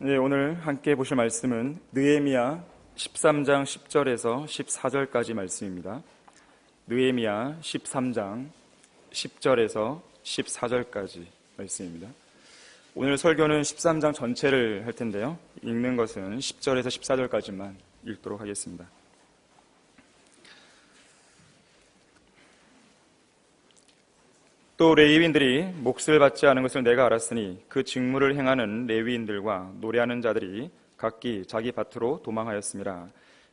네, 오늘 함께 보실 말씀은 느헤미야 13장 10절에서 14절까지 말씀입니다. 느헤미야 13장 10절에서 14절까지 말씀입니다. 오늘 설교는 13장 전체를 할 텐데요. 읽는 것은 10절에서 14절까지만 읽도록 하겠습니다. 또 레위인들이 몫을 받지 않은 것을 내가 알았으니 그 직무를 행하는 레위인들과 노래하는 자들이 각기 자기 밭으로 도망하였음이라.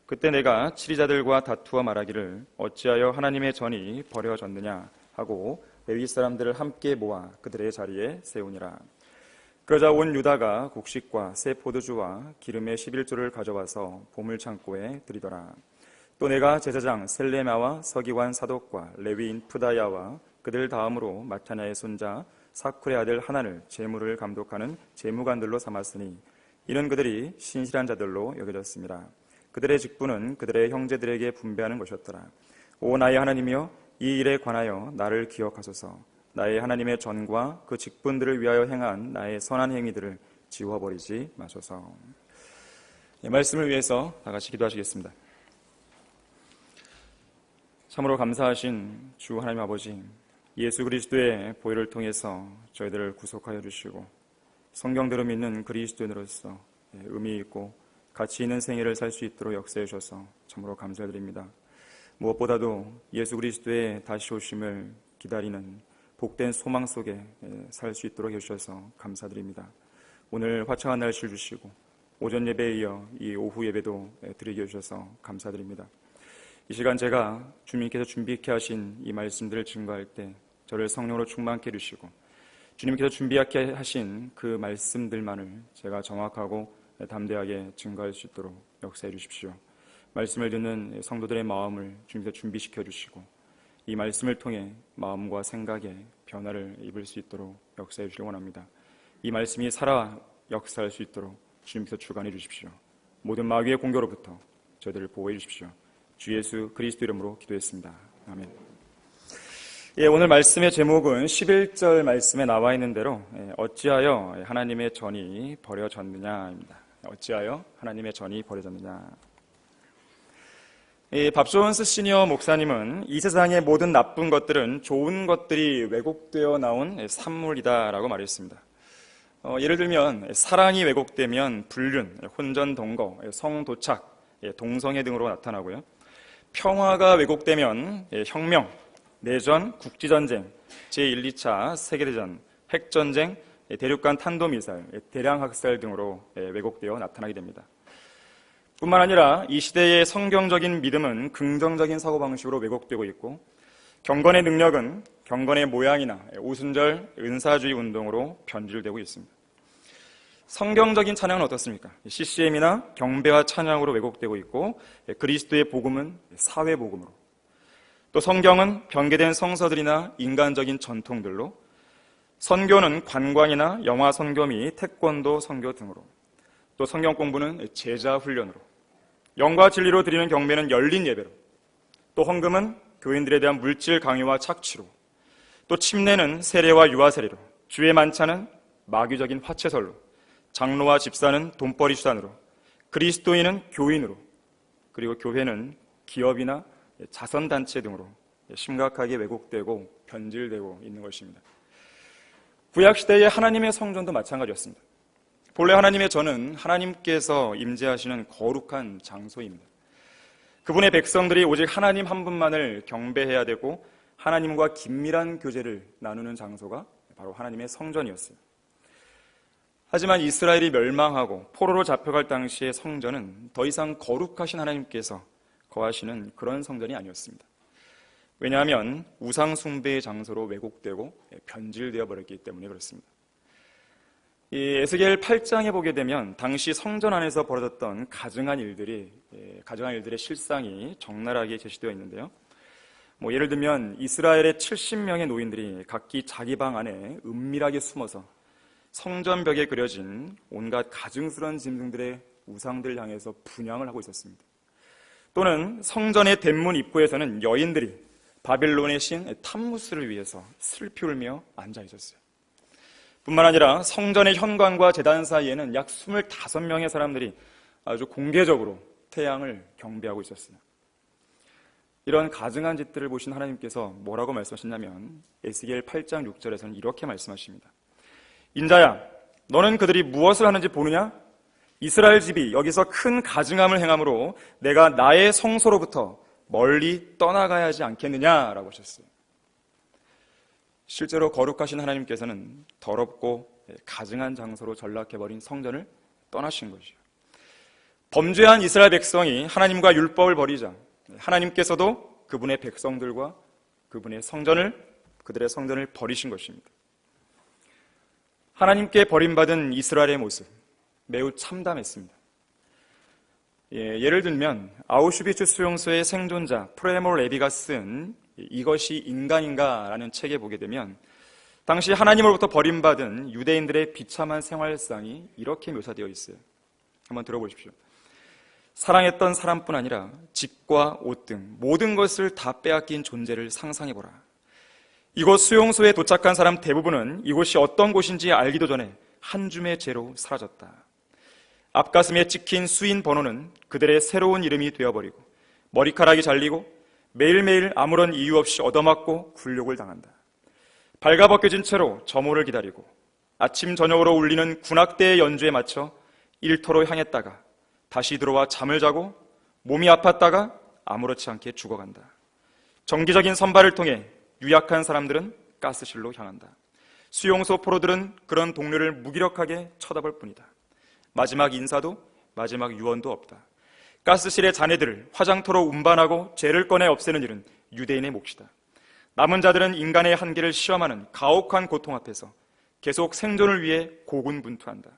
그때 내가 치리자들과 다투어 말하기를 어찌하여 하나님의 전이 버려졌느냐 하고 레위 사람들을 함께 모아 그들의 자리에 세우니라. 그러자 온 유다가 곡식과 새 포도주와 기름의 11조를 가져와서 보물 창고에 들이더라. 또 내가 제사장 셀레마와 서기관 사독과 레위인 푸다야와 그들 다음으로 마타냐의 손자 사쿨의 아들 하난을 제물을 감독하는 제무관들로 삼았으니 이는 그들이 신실한 자들로 여겨졌습니다. 그들의 직분은 그들의 형제들에게 분배하는 것이었더라. 오 나의 하나님이여, 이 일에 관하여 나를 기억하소서. 나의 하나님의 전과 그 직분들을 위하여 행한 나의 선한 행위들을 지워버리지 마소서. 이 말씀을 위해서 다 같이 기도하시겠습니다. 참으로 감사하신 주 하나님 아버지, 예수 그리스도의 보혈을 통해서 저희들을 구속하여 주시고 성경대로 믿는 그리스도인으로서 의미 있고 가치 있는 생애를 살 수 있도록 역사해 주셔서 참으로 감사드립니다. 무엇보다도 예수 그리스도의 다시 오심을 기다리는 복된 소망 속에 살 수 있도록 해주셔서 감사드립니다. 오늘 화창한 날씨를 주시고 오전 예배에 이어 이 오후 예배도 드리게 해주셔서 감사드립니다. 이 시간 제가 주님께서 준비케 하신 이 말씀들을 증거할 때 저를 성령으로 충만케 해주시고 주님께서 준비하게 하신 그 말씀들만을 제가 정확하고 담대하게 증거할 수 있도록 역사해 주십시오. 말씀을 듣는 성도들의 마음을 주님께서 준비시켜 주시고 이 말씀을 통해 마음과 생각에 변화를 입을 수 있도록 역사해 주시기 원합니다. 이 말씀이 살아 역사할 수 있도록 주님께서 주관해 주십시오. 모든 마귀의 공격으로부터 저희들을 보호해 주십시오. 주 예수 그리스도 이름으로 기도했습니다. 아멘. 오늘 말씀의 제목은 11절 말씀에 나와 있는 대로 어찌하여 하나님의 전이 버려졌느냐입니다. 어찌하여 하나님의 전이 버려졌느냐. 밥 존스 시니어 목사님은 이 세상의 모든 나쁜 것들은 좋은 것들이 왜곡되어 나온 산물이다라고 말했습니다. 예를 들면 사랑이 왜곡되면 불륜, 혼전동거, 성도착, 동성애 등으로 나타나고요. 평화가 왜곡되면 혁명, 내전, 국지전쟁, 제1, 2차 세계대전, 핵전쟁, 대륙간 탄도미사일, 대량학살 등으로 왜곡되어 나타나게 됩니다. 뿐만 아니라 이 시대의 성경적인 믿음은 긍정적인 사고방식으로 왜곡되고 있고 경건의 능력은 경건의 모양이나 오순절 은사주의 운동으로 변질되고 있습니다. 성경적인 찬양은 어떻습니까? CCM이나 경배와 찬양으로 왜곡되고 있고 그리스도의 복음은 사회복음으로, 또 성경은 변개된 성서들이나 인간적인 전통들로, 선교는 관광이나 영화 선교 및 태권도 선교 등으로, 또 성경 공부는 제자 훈련으로, 영과 진리로 드리는 경배는 열린 예배로, 또 헌금은 교인들에 대한 물질 강요와 착취로, 또 침례는 세례와 유아 세례로, 주의 만찬은 마귀적인 화채설로, 장로와 집사는 돈벌이 수단으로, 그리스도인은 교인으로, 그리고 교회는 기업이나 자선단체 등으로 심각하게 왜곡되고 변질되고 있는 것입니다. 구약시대의 하나님의 성전도 마찬가지였습니다. 본래 하나님의 전은 하나님께서 임재하시는 거룩한 장소입니다. 그분의 백성들이 오직 하나님 한 분만을 경배해야 되고 하나님과 긴밀한 교제를 나누는 장소가 바로 하나님의 성전이었어요. 하지만 이스라엘이 멸망하고 포로로 잡혀갈 당시의 성전은 더 이상 거룩하신 하나님께서 거하시는 그런 성전이 아니었습니다. 왜냐하면 우상 숭배의 장소로 왜곡되고 변질되어 버렸기 때문에 그렇습니다. 이 에스겔 8장에 보게 되면 당시 성전 안에서 벌어졌던 가증한 일들의 실상이 적나라하게 제시되어 있는데요. 예를 들면 이스라엘의 70명의 노인들이 각기 자기 방 안에 은밀하게 숨어서 성전벽에 그려진 온갖 가증스러운 짐승들의 우상들을 향해서 분향을 하고 있었습니다. 또는 성전의 대문 입구에서는 여인들이 바빌론의 신 탐무스를 위해서 슬피 울며 앉아 있었어요. 뿐만 아니라 성전의 현관과 제단 사이에는 약 25명의 사람들이 아주 공개적으로 태양을 경배하고 있었어요. 이런 가증한 짓들을 보신 하나님께서 뭐라고 말씀하셨냐면 에스겔 8장 6절에서는 이렇게 말씀하십니다. 인자야, 너는 그들이 무엇을 하는지 보느냐? 이스라엘 집이 여기서 큰 가증함을 행함으로 내가 나의 성소로부터 멀리 떠나가야 하지 않겠느냐라고 하셨어요. 실제로 거룩하신 하나님께서는 더럽고 가증한 장소로 전락해버린 성전을 떠나신 것이죠. 범죄한 이스라엘 백성이 하나님과 율법을 버리자 하나님께서도 그분의 백성들과 그들의 성전을 버리신 것입니다. 하나님께 버림받은 이스라엘의 모습 매우 참담했습니다. 예를 들면 아우슈비츠 수용소의 생존자 프레모 레비가 쓴 이것이 인간인가 라는 책에 보게 되면 당시 하나님으로부터 버림받은 유대인들의 비참한 생활상이 이렇게 묘사되어 있어요. 한번 들어보십시오. 사랑했던 사람뿐 아니라 집과 옷 등 모든 것을 다 빼앗긴 존재를 상상해보라. 이곳 수용소에 도착한 사람 대부분은 이곳이 어떤 곳인지 알기도 전에 한 줌의 죄로 사라졌다. 앞가슴에 찍힌 수인 번호는 그들의 새로운 이름이 되어버리고 머리카락이 잘리고 매일매일 아무런 이유 없이 얻어맞고 굴욕을 당한다. 발가벗겨진 채로 점호를 기다리고 아침 저녁으로 울리는 군악대의 연주에 맞춰 일터로 향했다가 다시 들어와 잠을 자고 몸이 아팠다가 아무렇지 않게 죽어간다. 정기적인 선발을 통해 유약한 사람들은 가스실로 향한다. 수용소 포로들은 그런 동료를 무기력하게 쳐다볼 뿐이다. 마지막 인사도 마지막 유언도 없다. 가스실의 자네들을 화장터로 운반하고 죄를 꺼내 없애는 일은 유대인의 몫이다. 남은 자들은 인간의 한계를 시험하는 가혹한 고통 앞에서 계속 생존을 위해 고군분투한다.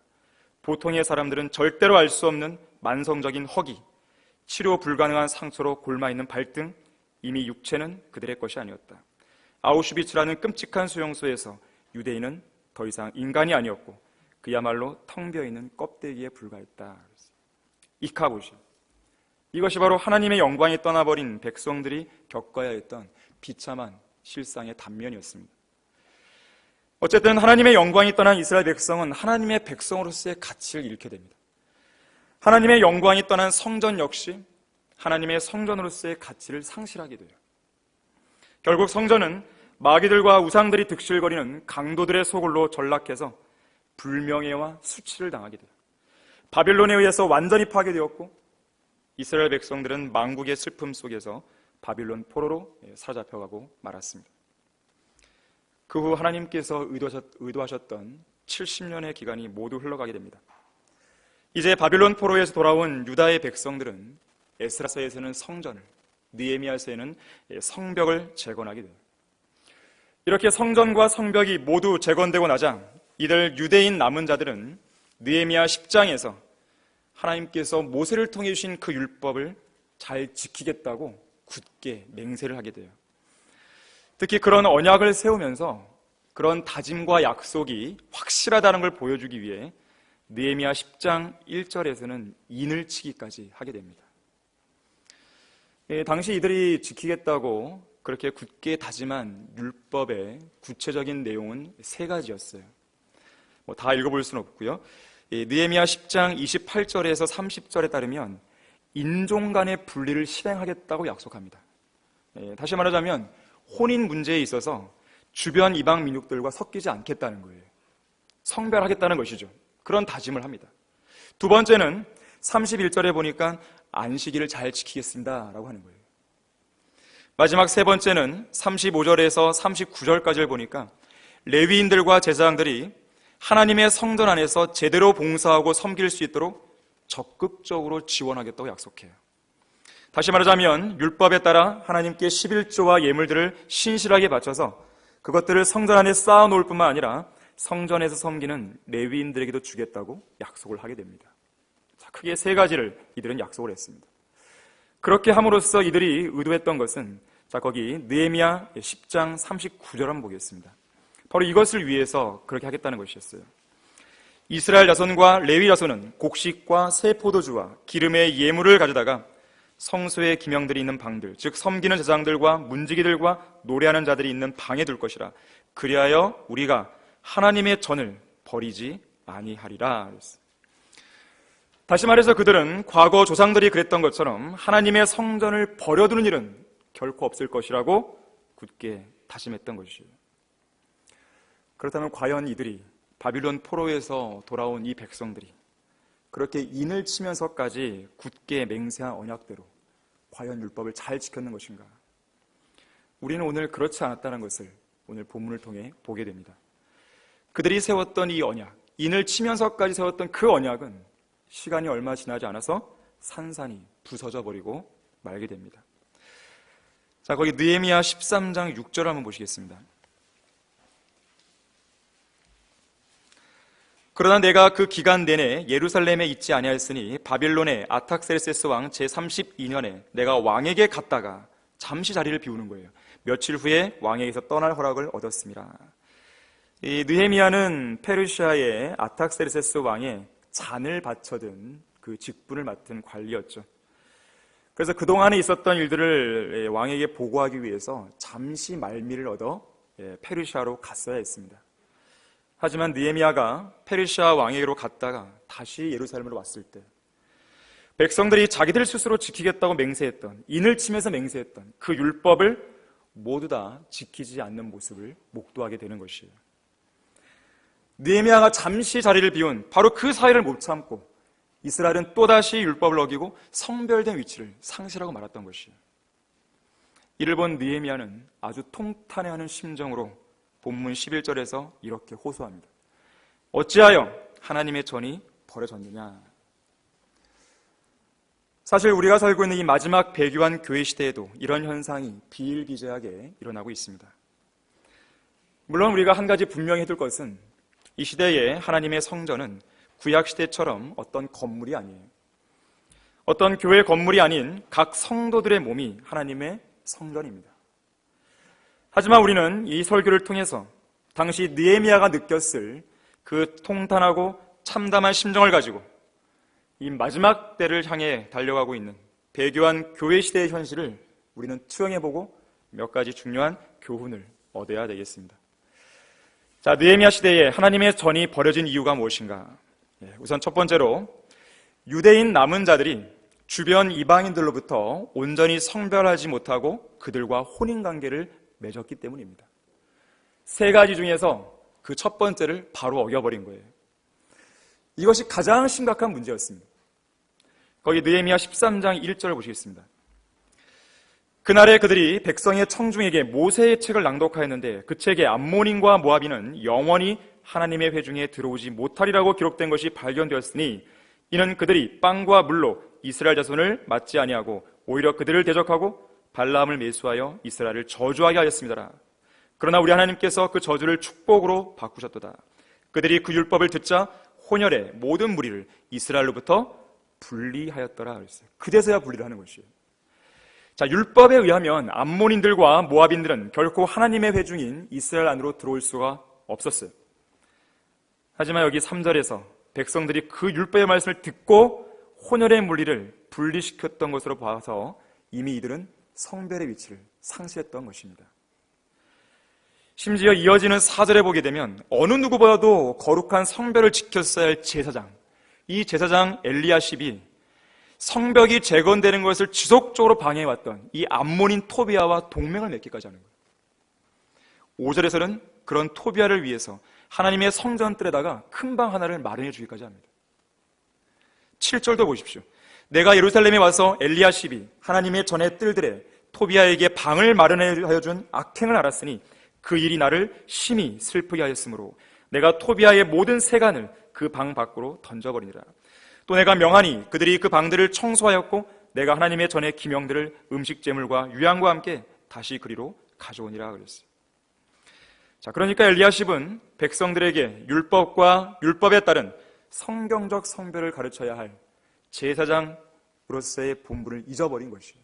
보통의 사람들은 절대로 알 수 없는 만성적인 허기, 치료 불가능한 상처로 골마있는 발등, 이미 육체는 그들의 것이 아니었다. 아우슈비츠라는 끔찍한 수용소에서 유대인은 더 이상 인간이 아니었고 그야말로 텅 비어있는 껍데기에 불과했다. 이카보시. 이것이 바로 하나님의 영광이 떠나버린 백성들이 겪어야 했던 비참한 실상의 단면이었습니다. 어쨌든 하나님의 영광이 떠난 이스라엘 백성은 하나님의 백성으로서의 가치를 잃게 됩니다. 하나님의 영광이 떠난 성전 역시 하나님의 성전으로서의 가치를 상실하게 돼요. 결국 성전은 마귀들과 우상들이 득실거리는 강도들의 소굴로 전락해서 불명예와 수치를 당하게 돼요. 바빌론에 의해서 완전히 파괴되었고 이스라엘 백성들은 망국의 슬픔 속에서 바빌론 포로로 사로잡혀가고 말았습니다. 그 후 하나님께서 의도하셨던 70년의 기간이 모두 흘러가게 됩니다. 이제 바빌론 포로에서 돌아온 유다의 백성들은 에스라서에서는 성전을, 느헤미야서에는 성벽을 재건하게 돼요. 이렇게 성전과 성벽이 모두 재건되고 나자 이들 유대인 남은 자들은 느헤미야 10장에서 하나님께서 모세를 통해 주신 그 율법을 잘 지키겠다고 굳게 맹세를 하게 돼요. 특히 그런 언약을 세우면서 그런 다짐과 약속이 확실하다는 걸 보여주기 위해 느헤미야 10장 1절에서는 인을 치기까지 하게 됩니다. 당시 이들이 지키겠다고 그렇게 굳게 다짐한 율법의 구체적인 내용은 3가지였어요. 다 읽어볼 수는 없고요. 느헤미야 10장 28절에서 30절에 따르면 인종 간의 분리를 실행하겠다고 약속합니다. 다시 말하자면 혼인 문제에 있어서 주변 이방 민족들과 섞이지 않겠다는 거예요. 성별하겠다는 것이죠. 그런 다짐을 합니다. 두 번째는 31절에 보니까 안식일을 잘 지키겠습니다 라고 하는 거예요. 마지막 3번째는 35절에서 39절까지를 보니까 레위인들과 제사장들이 하나님의 성전 안에서 제대로 봉사하고 섬길 수 있도록 적극적으로 지원하겠다고 약속해요. 다시 말하자면 율법에 따라 하나님께 11조와 예물들을 신실하게 바쳐서 그것들을 성전 안에 쌓아놓을 뿐만 아니라 성전에서 섬기는 레위인들에게도 주겠다고 약속을 하게 됩니다. 크게 3가지를 이들은 약속을 했습니다. 그렇게 함으로써 이들이 의도했던 것은 거기 느헤미야 10장 39절 한번 보겠습니다. 바로 이것을 위해서 그렇게 하겠다는 것이었어요. 이스라엘 자손과 레위 자손은 곡식과 새 포도주와 기름의 예물을 가져다가 성소의 기명들이 있는 방들, 즉 섬기는 제사장들과 문지기들과 노래하는 자들이 있는 방에 둘 것이라. 그리하여 우리가 하나님의 전을 버리지 아니하리라. 다시 말해서 그들은 과거 조상들이 그랬던 것처럼 하나님의 성전을 버려두는 일은 결코 없을 것이라고 굳게 다짐했던 것이에요. 그렇다면 과연 이들이 바빌론 포로에서 돌아온 이 백성들이 그렇게 인을 치면서까지 굳게 맹세한 언약대로 과연 율법을 잘 지켰는 것인가? 우리는 오늘 그렇지 않았다는 것을 오늘 본문을 통해 보게 됩니다. 그들이 세웠던 이 언약, 인을 치면서까지 세웠던 그 언약은 시간이 얼마 지나지 않아서 산산이 부서져 버리고 말게 됩니다. 자, 거기 느헤미야 13장 6절 한번 보시겠습니다. 그러나 내가 그 기간 내내 예루살렘에 있지 아니하였으니 바빌론의 아탁세르세스 왕 제32년에 내가 왕에게 갔다가 잠시 자리를 비우는 거예요. 며칠 후에 왕에게서 떠날 허락을 얻었습니다. 이 느헤미야는 페르시아의 아탁세르세스 왕의 잔을 바쳐든 그 직분을 맡은 관리였죠. 그래서 그동안에 있었던 일들을 왕에게 보고하기 위해서 잠시 말미를 얻어 페르시아로 갔어야 했습니다. 하지만 느헤미야가 페르시아 왕에게로 갔다가 다시 예루살렘으로 왔을 때 백성들이 자기들 스스로 지키겠다고 맹세했던, 인을 치면서 맹세했던 그 율법을 모두 다 지키지 않는 모습을 목도하게 되는 것이에요. 느헤미야가 잠시 자리를 비운 바로 그 사이를 못 참고 이스라엘은 또다시 율법을 어기고 성별된 위치를 상실하고 말았던 것이에요. 이를 본 느헤미야는 아주 통탄해하는 심정으로 본문 11절에서 이렇게 호소합니다. 어찌하여 하나님의 전이 버려졌느냐? 사실 우리가 살고 있는 이 마지막 배교한 교회 시대에도 이런 현상이 비일비재하게 일어나고 있습니다. 물론 우리가 한 가지 분명히 해둘 것은 이 시대의 하나님의 성전은 구약시대처럼 어떤 건물이 아니에요. 어떤 교회 건물이 아닌 각 성도들의 몸이 하나님의 성전입니다. 하지만 우리는 이 설교를 통해서 당시 느헤미야가 느꼈을 그 통탄하고 참담한 심정을 가지고 이 마지막 때를 향해 달려가고 있는 배교한 교회 시대의 현실을 우리는 투영해보고 몇 가지 중요한 교훈을 얻어야 되겠습니다. 자, 느헤미야 시대에 하나님의 전이 버려진 이유가 무엇인가? 우선 첫 번째로 유대인 남은 자들이 주변 이방인들로부터 온전히 성별하지 못하고 그들과 혼인관계를 맺었기 때문입니다. 세 가지 중에서 그 첫 번째를 바로 어겨버린 거예요. 이것이 가장 심각한 문제였습니다. 거기 느헤미야 13장 1절을 보시겠습니다. 그날에 그들이 백성의 청중에게 모세의 책을 낭독하였는데 그 책에 암몬인과 모압인은 영원히 하나님의 회중에 들어오지 못하리라고 기록된 것이 발견되었으니 이는 그들이 빵과 물로 이스라엘 자손을 맞지 아니하고 오히려 그들을 대적하고 발람을 매수하여 이스라엘을 저주하게 하였습니다. 그러나 우리 하나님께서 그 저주를 축복으로 바꾸셨도다. 그들이 그 율법을 듣자 혼혈의 모든 무리를 이스라엘로부터 분리하였더라 그랬어요. 그제서야 분리를 하는 것이에요. 자, 율법에 의하면 암몬인들과 모압인들은 결코 하나님의 회중인 이스라엘 안으로 들어올 수가 없었어요. 하지만 여기 3절에서 백성들이 그 율법의 말씀을 듣고 혼혈의 물리를 분리시켰던 것으로 봐서 이미 이들은 성별의 위치를 상실했던 것입니다. 심지어 이어지는 4절에 보게 되면 어느 누구보다도 거룩한 성별을 지켰어야 할 제사장, 이 제사장 엘리야십이 성벽이 재건되는 것을 지속적으로 방해해왔던 이 암몬인 토비아와 동맹을 맺기까지 하는 거예요. 5절에서는 그런 토비아를 위해서 하나님의 성전뜰에다가 큰 방 하나를 마련해 주기까지 합니다. 7절도 보십시오. 내가 예루살렘에 와서 엘리야십이 하나님의 전의 뜰들에 토비아에게 방을 마련하여 준 악행을 알았으니 그 일이 나를 심히 슬프게 하였으므로 내가 토비아의 모든 세간을 그 방 밖으로 던져버리니라. 또 내가 명하니 그들이 그 방들을 청소하였고 내가 하나님의 전의 기명들을 음식 제물과 유향과 함께 다시 그리로 가져오니라 그랬어요. 자, 그러니까 엘리야십은 백성들에게 율법과 율법에 따른 성경적 성별을 가르쳐야 할 제사장으로서의 본분을 잊어버린 것이에요.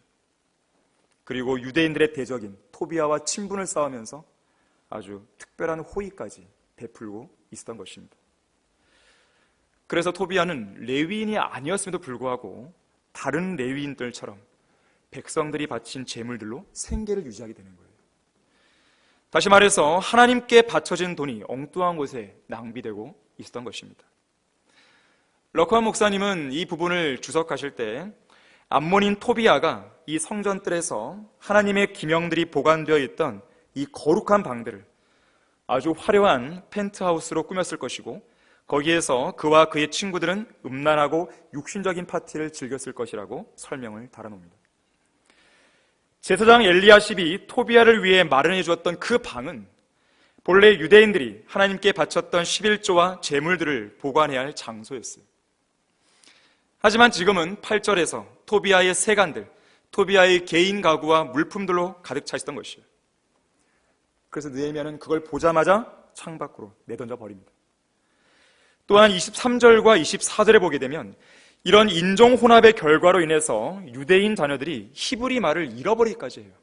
그리고 유대인들의 대적인 토비아와 친분을 쌓으면서 아주 특별한 호의까지 베풀고 있었던 것입니다. 그래서 토비아는 레위인이 아니었음에도 불구하고 다른 레위인들처럼 백성들이 바친 제물들로 생계를 유지하게 되는 거예요. 다시 말해서 하나님께 바쳐진 돈이 엉뚱한 곳에 낭비되고 있었던 것입니다. 러커한 목사님은 이 부분을 주석하실 때 암몬인 토비아가 이 성전뜰에서 하나님의 기명들이 보관되어 있던 이 거룩한 방들을 아주 화려한 펜트하우스로 꾸몄을 것이고 거기에서 그와 그의 친구들은 음란하고 육신적인 파티를 즐겼을 것이라고 설명을 달아놓습니다. 제사장 엘리야십이 토비아를 위해 마련해 주었던 그 방은 본래 유대인들이 하나님께 바쳤던 11조와 제물들을 보관해야 할 장소였어요. 하지만 지금은 8절에서 토비아의 세간들, 토비아의 개인 가구와 물품들로 가득 차 있었던 것이에요. 그래서 느헤미야는 그걸 보자마자 창밖으로 내던져 버립니다. 또한 23절과 24절에 보게 되면 이런 인종 혼합의 결과로 인해서 유대인 자녀들이 히브리 말을 잃어버리기까지 해요.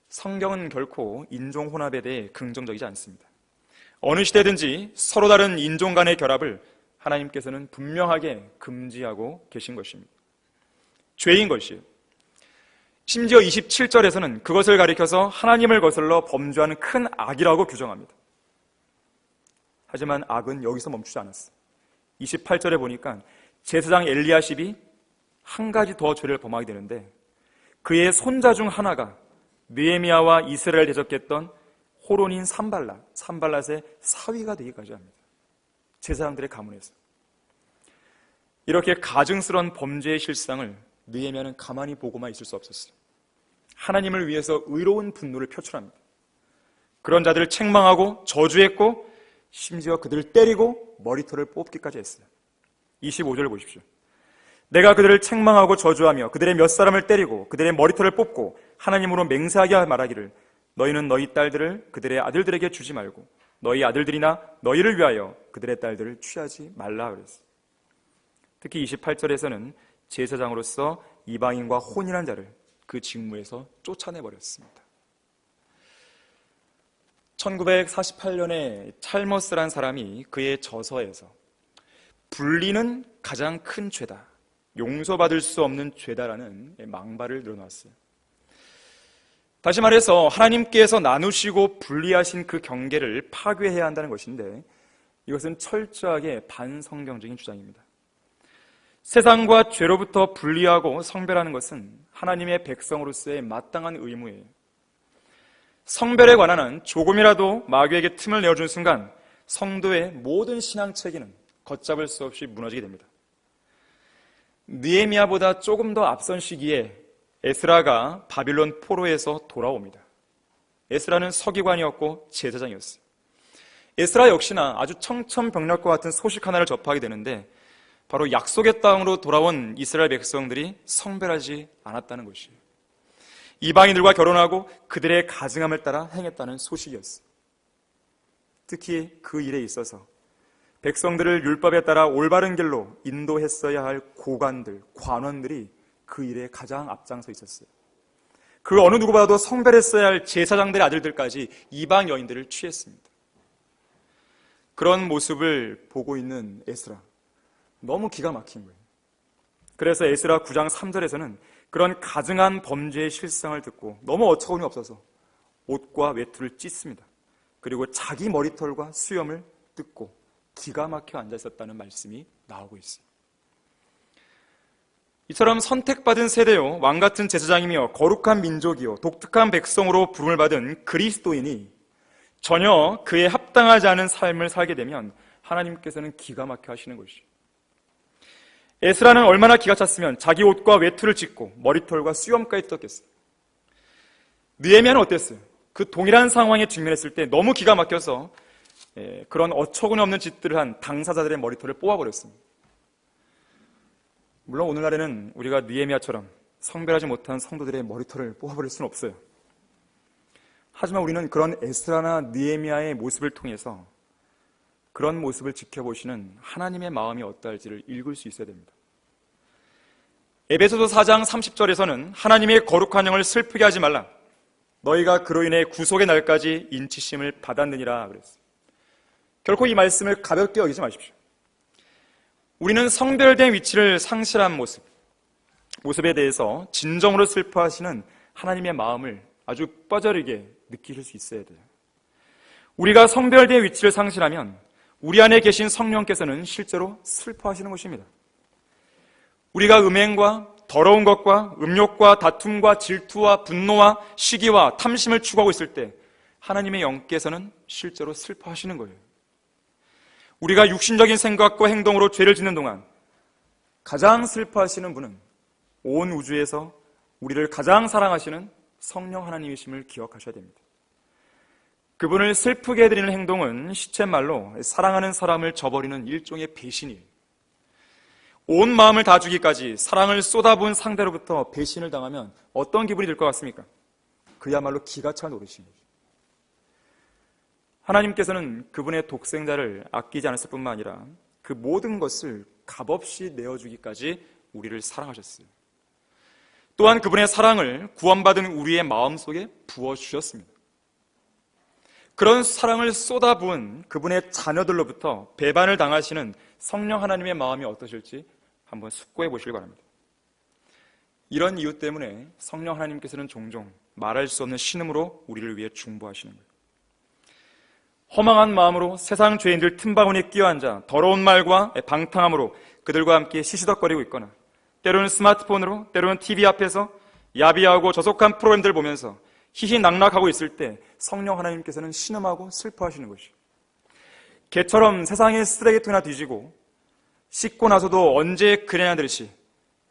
성경은 결코 인종 혼합에 대해 긍정적이지 않습니다. 어느 시대든지 서로 다른 인종 간의 결합을 하나님께서는 분명하게 금지하고 계신 것입니다. 죄인 것이에요. 심지어 27절에서는 그것을 가리켜서 하나님을 거슬러 범죄하는 큰 악이라고 규정합니다. 하지만 악은 여기서 멈추지 않았어요. 28절에 보니까 제사장 엘리야십이 한 가지 더 죄를 범하게 되는데 그의 손자 중 하나가 느헤미야와 이스라엘 대적했던 호론인 산발랏의 사위가 되기까지 합니다. 제사장들의 가문에서. 이렇게 가증스러운 범죄의 실상을 느헤미야는 가만히 보고만 있을 수 없었어요. 하나님을 위해서 의로운 분노를 표출합니다. 그런 자들을 책망하고 저주했고 심지어 그들을 때리고 머리털을 뽑기까지 했어요. 25절 보십시오. 내가 그들을 책망하고 저주하며 그들의 몇 사람을 때리고 그들의 머리털을 뽑고 하나님으로 맹세하게 말하기를 너희는 너희 딸들을 그들의 아들들에게 주지 말고 너희 아들들이나 너희를 위하여 그들의 딸들을 취하지 말라 그랬어요. 특히 28절에서는 제사장으로서 이방인과 혼인한 자를 그 직무에서 쫓아내버렸습니다. 1948년에 찰머스란 사람이 그의 저서에서 불리는 가장 큰 죄다, 용서받을 수 없는 죄다라는 망발을 늘어놨어요. 다시 말해서 하나님께서 나누시고 분리하신 그 경계를 파괴해야 한다는 것인데 이것은 철저하게 반성경적인 주장입니다. 세상과 죄로부터 분리하고 성별하는 것은 하나님의 백성으로서의 마땅한 의무예요. 성별에 관한 조금이라도 마귀에게 틈을 내어준 순간 성도의 모든 신앙 체계는 걷잡을 수 없이 무너지게 됩니다. 느헤미야보다 조금 더 앞선 시기에 에스라가 바빌론 포로에서 돌아옵니다. 에스라는 서기관이었고 제사장이었어요. 에스라 역시나 아주 청천벽력과 같은 소식 하나를 접하게 되는데 바로 약속의 땅으로 돌아온 이스라엘 백성들이 성별하지 않았다는 것이에요. 이방인들과 결혼하고 그들의 가증함을 따라 행했다는 소식이었어요. 특히 그 일에 있어서 백성들을 율법에 따라 올바른 길로 인도했어야 할 고관들, 관원들이 그 일에 가장 앞장서 있었어요. 그 어느 누구보다도 성별했어야 할 제사장들의 아들들까지 이방 여인들을 취했습니다. 그런 모습을 보고 있는 에스라, 너무 기가 막힌 거예요. 그래서 에스라 9장 3절에서는 그런 가증한 범죄의 실상을 듣고 너무 어처구니 없어서 옷과 외투를 찢습니다. 그리고 자기 머리털과 수염을 뜯고 기가 막혀 앉아 있었다는 말씀이 나오고 있습니다. 이처럼 선택받은 세대요, 왕같은 제사장이며 거룩한 민족이요, 독특한 백성으로 부름을 받은 그리스도인이 전혀 그에 합당하지 않은 삶을 살게 되면 하나님께서는 기가 막혀 하시는 것이죠. 에스라는 얼마나 기가 찼으면 자기 옷과 외투를 찢고 머리털과 수염까지 뜯었겠어요. 느헤미야는 어땠어요? 그 동일한 상황에 직면했을 때 너무 기가 막혀서 그런 어처구니 없는 짓들을 한 당사자들의 머리털을 뽑아버렸습니다. 물론 오늘날에는 우리가 느헤미야처럼 성별하지 못한 성도들의 머리털을 뽑아버릴 수는 없어요. 하지만 우리는 그런 에스라나 느헤미야의 모습을 통해서 그런 모습을 지켜보시는 하나님의 마음이 어떠할지를 읽을 수 있어야 됩니다. 에베소서 4장 30절에서는 하나님의 거룩한 영을 슬프게 하지 말라. 너희가 그로 인해 구속의 날까지 인치심을 받았느니라 그랬어요. 결코 이 말씀을 가볍게 여기지 마십시오. 우리는 성별된 위치를 상실한 모습에 대해서 진정으로 슬퍼하시는 하나님의 마음을 아주 뼈저리게 느끼실 수 있어야 돼요. 우리가 성별대의 위치를 상실하면 우리 안에 계신 성령께서는 실제로 슬퍼하시는 것입니다. 우리가 음행과 더러운 것과 음욕과 다툼과 질투와 분노와 시기와 탐심을 추구하고 있을 때 하나님의 영께서는 실제로 슬퍼하시는 거예요. 우리가 육신적인 생각과 행동으로 죄를 짓는 동안 가장 슬퍼하시는 분은 온 우주에서 우리를 가장 사랑하시는 성령 하나님이심을 기억하셔야 됩니다. 그분을 슬프게 해드리는 행동은 시쳇말로 사랑하는 사람을 저버리는 일종의 배신이에요. 온 마음을 다 주기까지 사랑을 쏟아부은 상대로부터 배신을 당하면 어떤 기분이 들 것 같습니까? 그야말로 기가 차 노릇인 거죠. 하나님께서는 그분의 독생자를 아끼지 않았을 뿐만 아니라 그 모든 것을 값없이 내어주기까지 우리를 사랑하셨어요. 또한 그분의 사랑을 구원받은 우리의 마음속에 부어주셨습니다. 그런 사랑을 쏟아부은 그분의 자녀들로부터 배반을 당하시는 성령 하나님의 마음이 어떠실지 한번 숙고해 보시기 바랍니다. 이런 이유 때문에 성령 하나님께서는 종종 말할 수 없는 신음으로 우리를 위해 중보하시는 거예요. 허망한 마음으로 세상 죄인들 틈바구니에 끼어앉아 더러운 말과 방탕함으로 그들과 함께 시시덕거리고 있거나 때로는 스마트폰으로 때로는 TV 앞에서 야비하고 저속한 프로그램들을 보면서 희희낙낙하고 있을 때 성령 하나님께서는 신음하고 슬퍼하시는 것이에요. 개처럼 세상의 쓰레기통이나 뒤지고 씻고 나서도 언제 그래냐듯이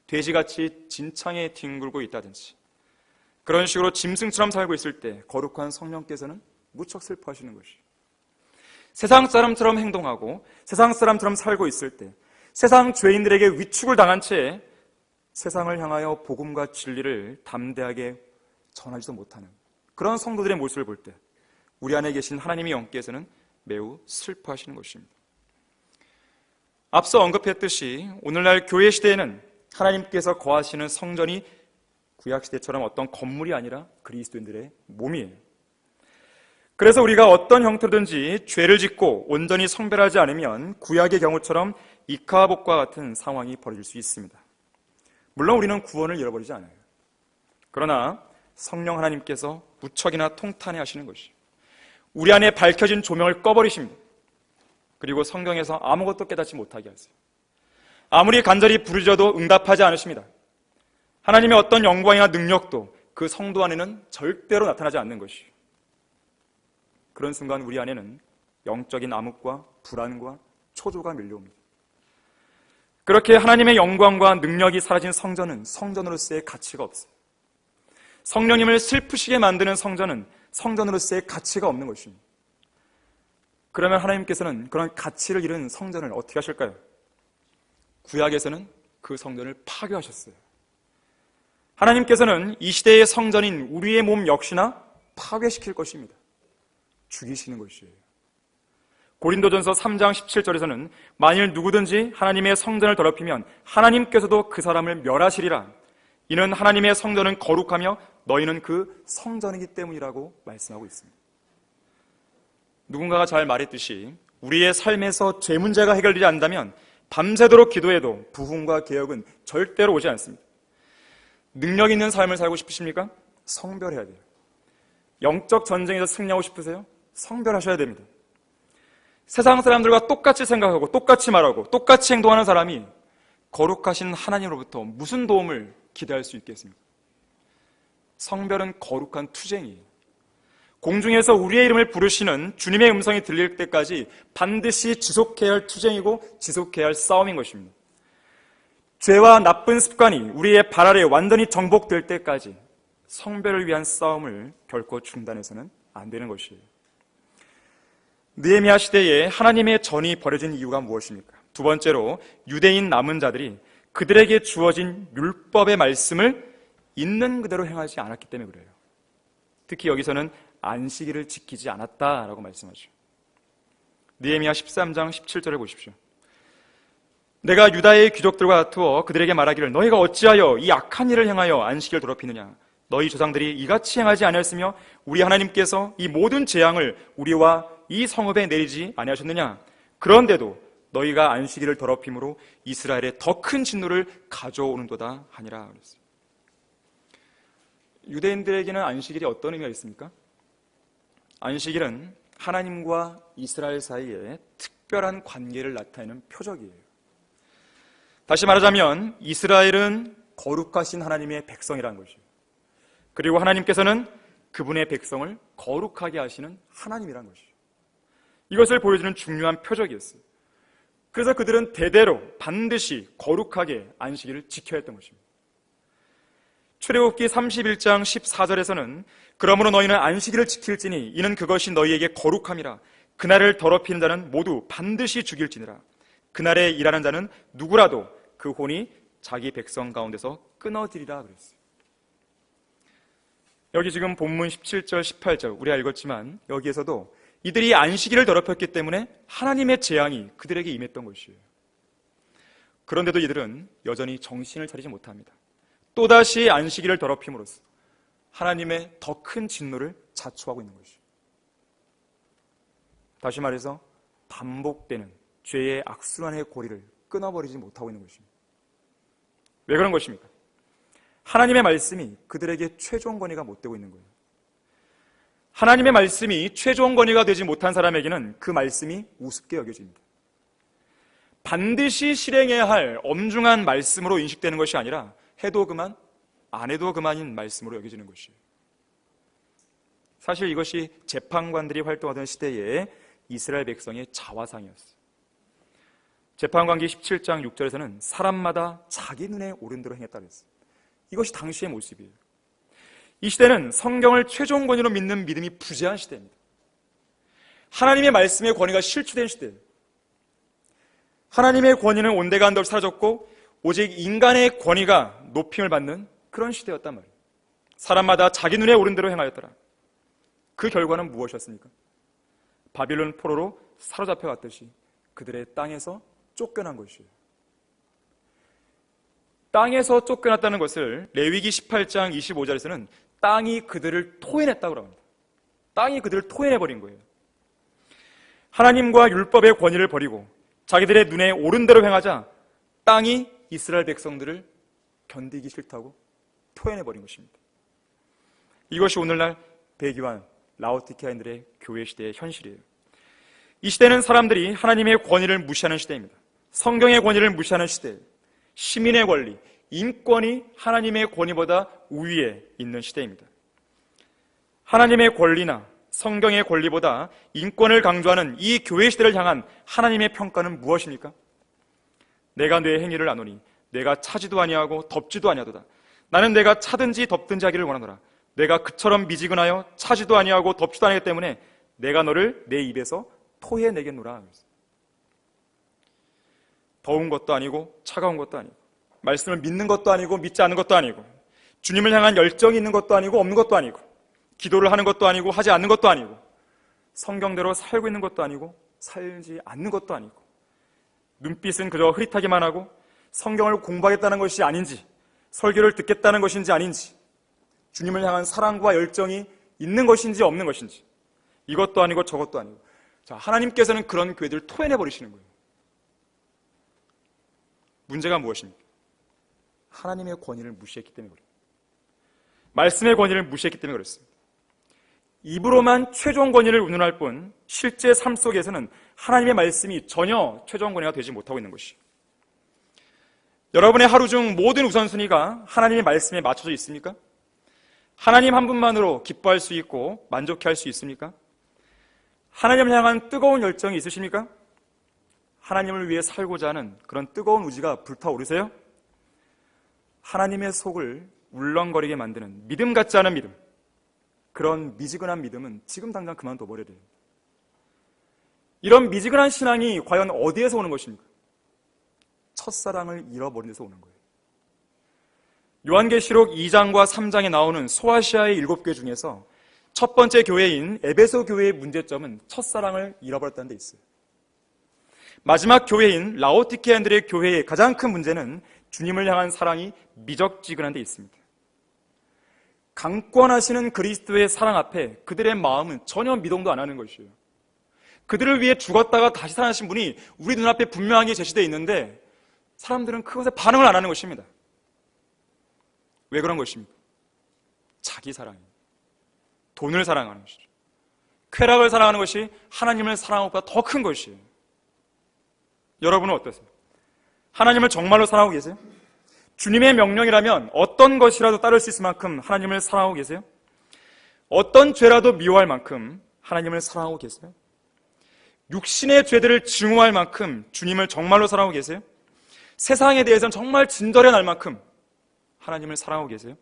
돼지같이 진창에 뒹굴고 있다든지 그런 식으로 짐승처럼 살고 있을 때 거룩한 성령께서는 무척 슬퍼하시는 것이에요. 세상 사람처럼 행동하고 세상 사람처럼 살고 있을 때 세상 죄인들에게 위축을 당한 채 세상을 향하여 복음과 진리를 담대하게 전하지도 못하는 그런 성도들의 모습을 볼 때 우리 안에 계신 하나님의 영께서는 매우 슬퍼하시는 것입니다. 앞서 언급했듯이 오늘날 교회 시대에는 하나님께서 거하시는 성전이 구약시대처럼 어떤 건물이 아니라 그리스도인들의 몸이에요. 그래서 우리가 어떤 형태로든지 죄를 짓고 온전히 성별하지 않으면 구약의 경우처럼 이카복과 같은 상황이 벌어질 수 있습니다. 물론 우리는 구원을 잃어버리지 않아요. 그러나 성령 하나님께서 무척이나 통탄해 하시는 것이에요. 우리 안에 밝혀진 조명을 꺼버리십니다. 그리고 성경에서 아무것도 깨닫지 못하게 하세요. 아무리 간절히 부르짖어도 응답하지 않으십니다. 하나님의 어떤 영광이나 능력도 그 성도 안에는 절대로 나타나지 않는 것이에요. 그런 순간 우리 안에는 영적인 암흑과 불안과 초조가 밀려옵니다. 그렇게 하나님의 영광과 능력이 사라진 성전은 성전으로서의 가치가 없어요. 성령님을 슬프시게 만드는 성전은 성전으로서의 가치가 없는 것입니다. 그러면 하나님께서는 그런 가치를 잃은 성전을 어떻게 하실까요? 구약에서는 그 성전을 파괴하셨어요. 하나님께서는 이 시대의 성전인 우리의 몸 역시나 파괴시킬 것입니다. 죽이시는 것이에요. 고린도전서 3장 17절에서는 만일 누구든지 하나님의 성전을 더럽히면 하나님께서도 그 사람을 멸하시리라. 이는 하나님의 성전은 거룩하며 너희는 그 성전이기 때문이라고 말씀하고 있습니다. 누군가가 잘 말했듯이 우리의 삶에서 죄 문제가 해결되지 않는다면 밤새도록 기도해도 부흥과 개혁은 절대로 오지 않습니다. 능력 있는 삶을 살고 싶으십니까? 성별해야 돼요. 영적 전쟁에서 승리하고 싶으세요? 성별하셔야 됩니다. 세상 사람들과 똑같이 생각하고 똑같이 말하고 똑같이 행동하는 사람이 거룩하신 하나님으로부터 무슨 도움을 기대할 수 있겠습니까? 성별은 거룩한 투쟁이에요. 공중에서 우리의 이름을 부르시는 주님의 음성이 들릴 때까지 반드시 지속해야 할 투쟁이고 지속해야 할 싸움인 것입니다. 죄와 나쁜 습관이 우리의 발 아래 완전히 정복될 때까지 성별을 위한 싸움을 결코 중단해서는 안 되는 것이에요. 느헤미야 시대에 하나님의 전이 벌어진 이유가 무엇입니까? 두 번째로 유대인 남은 자들이 그들에게 주어진 율법의 말씀을 있는 그대로 행하지 않았기 때문에 그래요. 특히 여기서는 안식일을 지키지 않았다라고 말씀하죠. 느헤미야 13장 17절을 보십시오. 내가 유다의 귀족들과 다투어 그들에게 말하기를 너희가 어찌하여 이 악한 일을 행하여 안식일을 더럽히느냐. 너희 조상들이 이같이 행하지 아니하였으며 우리 하나님께서 이 모든 재앙을 우리와 이 성읍에 내리지 아니하셨느냐. 그런데도 너희가 안식일을 더럽힘으로 이스라엘에 더 큰 진노를 가져오는도다 하니라 그랬어요. 유대인들에게는 안식일이 어떤 의미가 있습니까? 안식일은 하나님과 이스라엘 사이에 특별한 관계를 나타내는 표적이에요. 다시 말하자면 이스라엘은 거룩하신 하나님의 백성이라는 것이에요. 그리고 하나님께서는 그분의 백성을 거룩하게 하시는 하나님이라는 것이에요. 이것을 보여주는 중요한 표적이었어요. 그래서 그들은 대대로 반드시 거룩하게 안식일을 지켜야 했던 것입니다. 출애굽기 31장 14절에서는 그러므로 너희는 안식일을 지킬지니 이는 그것이 너희에게 거룩함이라. 그날을 더럽히는 자는 모두 반드시 죽일지니라. 그날에 일하는 자는 누구라도 그 혼이 자기 백성 가운데서 끊어지리라 그랬어요. 여기 지금 본문 17절 18절 우리가 읽었지만 여기에서도 이들이 안식일을 더럽혔기 때문에 하나님의 재앙이 그들에게 임했던 것이에요. 그런데도 이들은 여전히 정신을 차리지 못합니다. 또다시 안식일을 더럽힘으로써 하나님의 더 큰 진노를 자초하고 있는 것이에요. 다시 말해서 반복되는 죄의 악순환의 고리를 끊어버리지 못하고 있는 것입니다. 왜 그런 것입니까? 하나님의 말씀이 그들에게 최종 권위가 못 되고 있는 거예요. 하나님의 말씀이 최종 권위가 되지 못한 사람에게는 그 말씀이 우습게 여겨집니다. 반드시 실행해야 할 엄중한 말씀으로 인식되는 것이 아니라 해도 그만, 안 해도 그만인 말씀으로 여겨지는 것이에요. 사실 이것이 재판관들이 활동하던 시대에 이스라엘 백성의 자화상이었어요. 재판관기 17장 6절에서는 사람마다 자기 눈에 오른 대로 행했다 그랬어요. 이것이 당시의 모습이에요. 이 시대는 성경을 최종 권위로 믿는 믿음이 부재한 시대입니다. 하나님의 말씀의 권위가 실추된 시대예요. 하나님의 권위는 온데간데 사라졌고 오직 인간의 권위가 높임을 받는 그런 시대였단 말이에요. 사람마다 자기 눈에 오른 대로 행하였더라. 그 결과는 무엇이었습니까? 바빌론 포로로 사로잡혀 갔듯이 그들의 땅에서 쫓겨난 것이에요. 땅에서 쫓겨났다는 것을 레위기 18장 25절에서는 땅이 그들을 토해냈다고 합니다. 땅이 그들을 토해내버린 거예요. 하나님과 율법의 권위를 버리고 자기들의 눈에 오른 대로 행하자 땅이 이스라엘 백성들을 견디기 싫다고 토해내버린 것입니다. 이것이 오늘날 배교한 라오디게아인들의 교회 시대의 현실이에요. 이 시대는 사람들이 하나님의 권위를 무시하는 시대입니다. 성경의 권위를 무시하는 시대예요. 시민의 권리, 인권이 하나님의 권위보다 우위에 있는 시대입니다. 하나님의 권리나 성경의 권리보다 인권을 강조하는 이 교회 시대를 향한 하나님의 평가는 무엇입니까? 내가 내 행위를 아노니 내가 차지도 아니하고 덮지도 아니하도다. 나는 내가 차든지 덮든지 하기를 원하노라. 내가 그처럼 미지근하여 차지도 아니하고 덮지도 아니하기 때문에 내가 너를 내 입에서 토해내겠노라. 더운 것도 아니고 차가운 것도 아니고 말씀을 믿는 것도 아니고 믿지 않는 것도 아니고 주님을 향한 열정이 있는 것도 아니고 없는 것도 아니고 기도를 하는 것도 아니고 하지 않는 것도 아니고 성경대로 살고 있는 것도 아니고 살지 않는 것도 아니고 눈빛은 그저 흐릿하기만 하고 성경을 공부하겠다는 것이 아닌지 설교를 듣겠다는 것인지 아닌지 주님을 향한 사랑과 열정이 있는 것인지 없는 것인지 이것도 아니고 저것도 아니고 자, 하나님께서는 그런 교회들을 토해내버리시는 거예요. 문제가 무엇입니까? 하나님의 권위를 무시했기 때문에 그래요. 말씀의 권위를 무시했기 때문에 그렇습니다. 입으로만 최종 권위를 운운할 뿐 실제 삶 속에서는 하나님의 말씀이 전혀 최종 권위가 되지 못하고 있는 것이에요. 여러분의 하루 중 모든 우선순위가 하나님의 말씀에 맞춰져 있습니까? 하나님 한 분만으로 기뻐할 수 있고 만족해할 수 있습니까? 하나님을 향한 뜨거운 열정이 있으십니까? 하나님을 위해 살고자 하는 그런 뜨거운 의지가 불타오르세요? 하나님의 속을 울렁거리게 만드는 믿음 같지 않은 믿음, 그런 미지근한 믿음은 지금 당장 그만둬버려야 돼요. 이런 미지근한 신앙이 과연 어디에서 오는 것입니까? 첫사랑을 잃어버린 데서 오는 거예요. 요한계시록 2장과 3장에 나오는 소아시아의 7교회 중에서 첫 번째 교회인 에베소 교회의 문제점은 첫사랑을 잃어버렸다는 데 있어요. 마지막 교회인 라오디게아인들의 교회의 가장 큰 문제는 주님을 향한 사랑이 미적지근한 데 있습니다. 강권하시는 그리스도의 사랑 앞에 그들의 마음은 전혀 미동도 안 하는 것이에요. 그들을 위해 죽었다가 다시 살아나신 분이 우리 눈앞에 분명하게 제시되어 있는데 사람들은 그것에 반응을 안 하는 것입니다. 왜 그런 것입니까? 자기 사랑이에요. 돈을 사랑하는 것이죠. 쾌락을 사랑하는 것이 하나님을 사랑하는 것보다 더 큰 것이에요. 여러분은 어떠세요? 하나님을 정말로 사랑하고 계세요? 주님의 명령이라면 어떤 것이라도 따를 수 있을 만큼 하나님을 사랑하고 계세요? 어떤 죄라도 미워할 만큼 하나님을 사랑하고 계세요? 육신의 죄들을 증오할 만큼 주님을 정말로 사랑하고 계세요? 세상에 대해서는 정말 진절해 날 만큼 하나님을 사랑하고 계세요?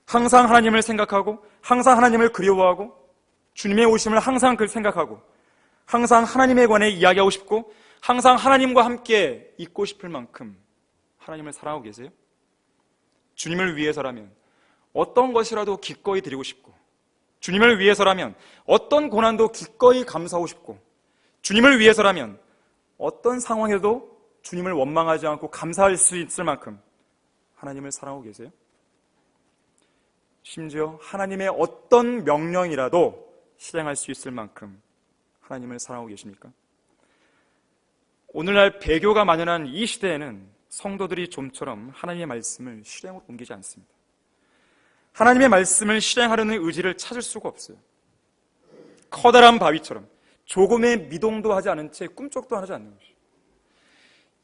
항상 하나님을 생각하고 항상 하나님을 그리워하고 주님의 오심을 항상 생각하고 항상 하나님에 관해 이야기하고 싶고 항상 하나님과 함께 있고 싶을 만큼 하나님을 사랑하고 계세요? 주님을 위해서라면 어떤 것이라도 기꺼이 드리고 싶고 주님을 위해서라면 어떤 고난도 기꺼이 감수하고 싶고 주님을 위해서라면 어떤 상황에도 주님을 원망하지 않고 감사할 수 있을 만큼 하나님을 사랑하고 계세요? 심지어 하나님의 어떤 명령이라도 실행할 수 있을 만큼 하나님을 사랑하고 계십니까? 오늘날 배교가 만연한 이 시대에는 성도들이 좀처럼 하나님의 말씀을 실행으로 옮기지 않습니다. 하나님의 말씀을 실행하려는 의지를 찾을 수가 없어요. 커다란 바위처럼 조금의 미동도 하지 않은 채 꿈쩍도 하지 않는 것이죠.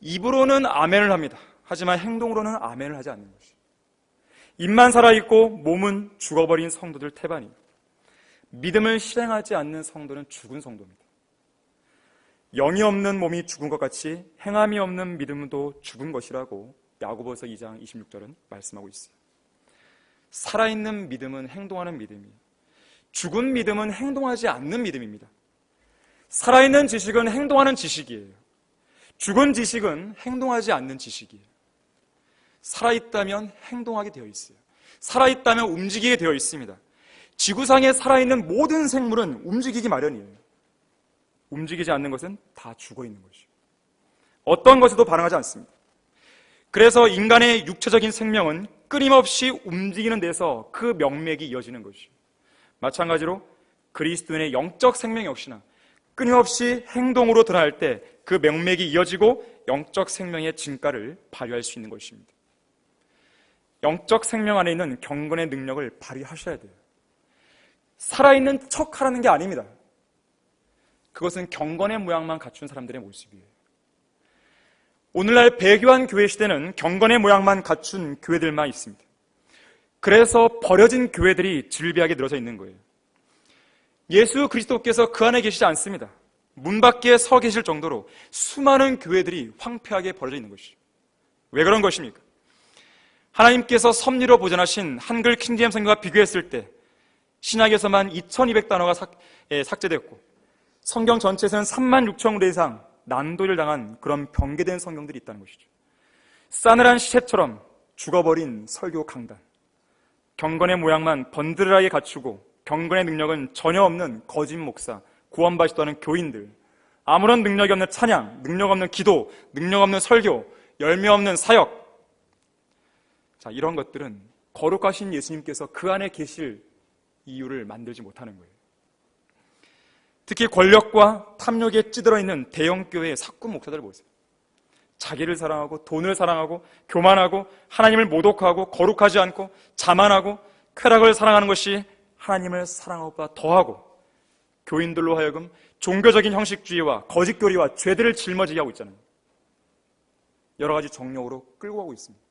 입으로는 아멘을 합니다. 하지만 행동으로는 아멘을 하지 않는 것이죠. 입만 살아있고 몸은 죽어버린 성도들 태반이에요. 믿음을 실행하지 않는 성도는 죽은 성도입니다. 영이 없는 몸이 죽은 것 같이 행함이 없는 믿음도 죽은 것이라고 야고보서 2장 26절은 말씀하고 있어요. 살아있는 믿음은 행동하는 믿음이에요. 죽은 믿음은 행동하지 않는 믿음입니다. 살아있는 지식은 행동하는 지식이에요. 죽은 지식은 행동하지 않는 지식이에요. 살아있다면 행동하게 되어 있어요. 살아있다면 움직이게 되어 있습니다. 지구상에 살아있는 모든 생물은 움직이기 마련이에요. 움직이지 않는 것은 다 죽어 있는 것이죠. 어떤 것에도 반응하지 않습니다. 그래서 인간의 육체적인 생명은 끊임없이 움직이는 데서 그 명맥이 이어지는 것이죠. 마찬가지로 그리스도인의 영적 생명 역시나 끊임없이 행동으로 드러날 때 그 명맥이 이어지고 영적 생명의 진가를 발휘할 수 있는 것입니다. 영적 생명 안에 있는 경건의 능력을 발휘하셔야 돼요. 살아있는 척하라는 게 아닙니다. 그것은 경건의 모양만 갖춘 사람들의 모습이에요. 오늘날 배교한 교회 시대는 경건의 모양만 갖춘 교회들만 있습니다. 그래서 버려진 교회들이 질비하게 늘어져 있는 거예요. 예수 그리스도께서 그 안에 계시지 않습니다. 문 밖에 서 계실 정도로 수많은 교회들이 황폐하게 버려져 있는 것이죠. 왜 그런 것입니까? 하나님께서 섭리로 보존하신 한글 킹제임스 성경과 비교했을 때 신약에서만 2200단어가 삭제됐고 성경 전체에서는 36,000군데 이상 난도를 당한 그런 병개된 성경들이 있다는 것이죠. 싸늘한 시체처럼 죽어버린 설교 강단, 경건의 모양만 번들하게 갖추고 경건의 능력은 전혀 없는 거짓 목사, 구원받지도 않은 교인들, 아무런 능력이 없는 찬양, 능력 없는 기도, 능력 없는 설교, 열매 없는 사역. 자, 이런 것들은 거룩하신 예수님께서 그 안에 계실 이유를 만들지 못하는 거예요. 특히 권력과 탐욕에 찌들어 있는 대형교회의 사꾼 목사들을 보세요. 자기를 사랑하고 돈을 사랑하고 교만하고 하나님을 모독하고 거룩하지 않고 자만하고 쾌락을 사랑하는 것이 하나님을 사랑하는 것보다 더하고 교인들로 하여금 종교적인 형식주의와 거짓교리와 죄들을 짊어지게 하고 있잖아요. 여러 가지 정령으로 끌고 가고 있습니다.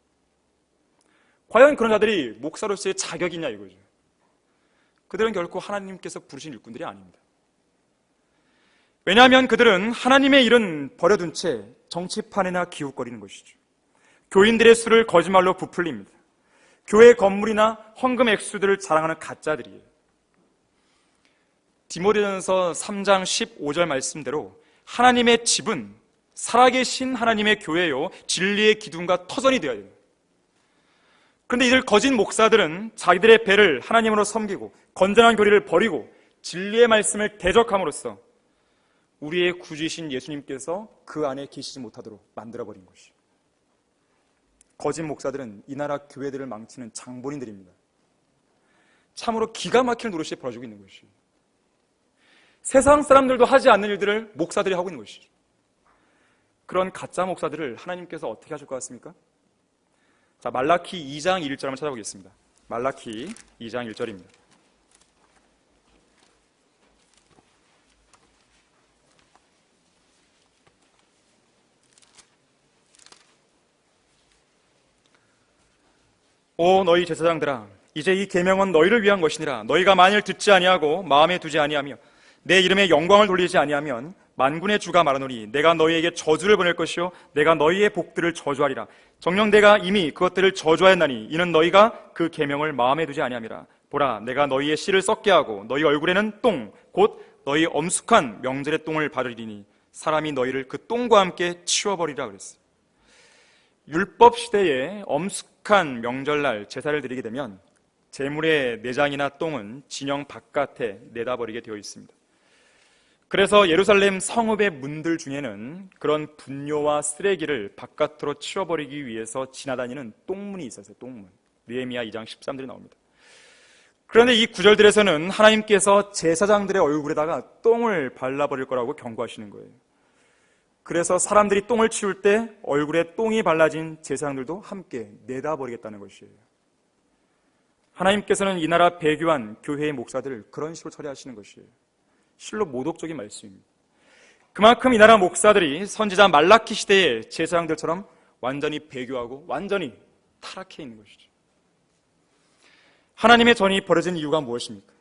과연 그런 자들이 목사로서의 자격이 있냐 이거죠. 그들은 결코 하나님께서 부르신 일꾼들이 아닙니다. 왜냐하면 그들은 하나님의 일은 버려둔 채 정치판에나 기웃거리는 것이죠. 교인들의 수를 거짓말로 부풀립니다. 교회 건물이나 헌금 액수들을 자랑하는 가짜들이에요. 디모데전서 3장 15절 말씀대로 하나님의 집은 살아계신 하나님의 교회요 진리의 기둥과 터전이 되어야 돼요. 그런데 이들 거짓 목사들은 자기들의 배를 하나님으로 섬기고 건전한 교리를 버리고 진리의 말씀을 대적함으로써 우리의 구주이신 예수님께서 그 안에 계시지 못하도록 만들어버린 것이죠. 거짓 목사들은 이 나라 교회들을 망치는 장본인들입니다. 참으로 기가 막히는 노릇이 벌어지고 있는 것이죠. 세상 사람들도 하지 않는 일들을 목사들이 하고 있는 것이죠. 그런 가짜 목사들을 하나님께서 어떻게 하실 것 같습니까? 자, 말라키 2장 1절 한번 찾아보겠습니다. 말라키 2장 1절입니다. 오 너희 제사장들아, 이제 이 계명은 너희를 위한 것이니라. 너희가 만일 듣지 아니하고 마음에 두지 아니하며 내 이름에 영광을 돌리지 아니하면 만군의 주가 말하노니 내가 너희에게 저주를 보낼 것이요 내가 너희의 복들을 저주하리라. 정녕 내가 이미 그것들을 저주하였나니 이는 너희가 그 계명을 마음에 두지 아니함이라. 보라, 내가 너희의 씨를 썩게 하고 너희 얼굴에는 똥 곧 너희 엄숙한 명절의 똥을 바르리니 사람이 너희를 그 똥과 함께 치워버리라 그랬어요. 율법 시대에 엄숙한 명절날 제사를 드리게 되면 제물의 내장이나 똥은 진영 바깥에 내다버리게 되어 있습니다. 그래서 예루살렘 성읍의 문들 중에는 그런 분뇨와 쓰레기를 바깥으로 치워버리기 위해서 지나다니는 똥문이 있었어요. 똥문. 느헤미야 2장 13절이 나옵니다. 그런데 이 구절들에서는 하나님께서 제사장들의 얼굴에다가 똥을 발라버릴 거라고 경고하시는 거예요. 그래서 사람들이 똥을 치울 때 얼굴에 똥이 발라진 제사장들도 함께 내다버리겠다는 것이에요. 하나님께서는 이 나라 배교한 교회의 목사들을 그런 식으로 처리하시는 것이에요. 실로 모독적인 말씀입니다. 그만큼 이 나라 목사들이 선지자 말라키 시대의 제사장들처럼 완전히 배교하고 완전히 타락해 있는 것이죠. 하나님의 전이 벌어진 이유가 무엇입니까?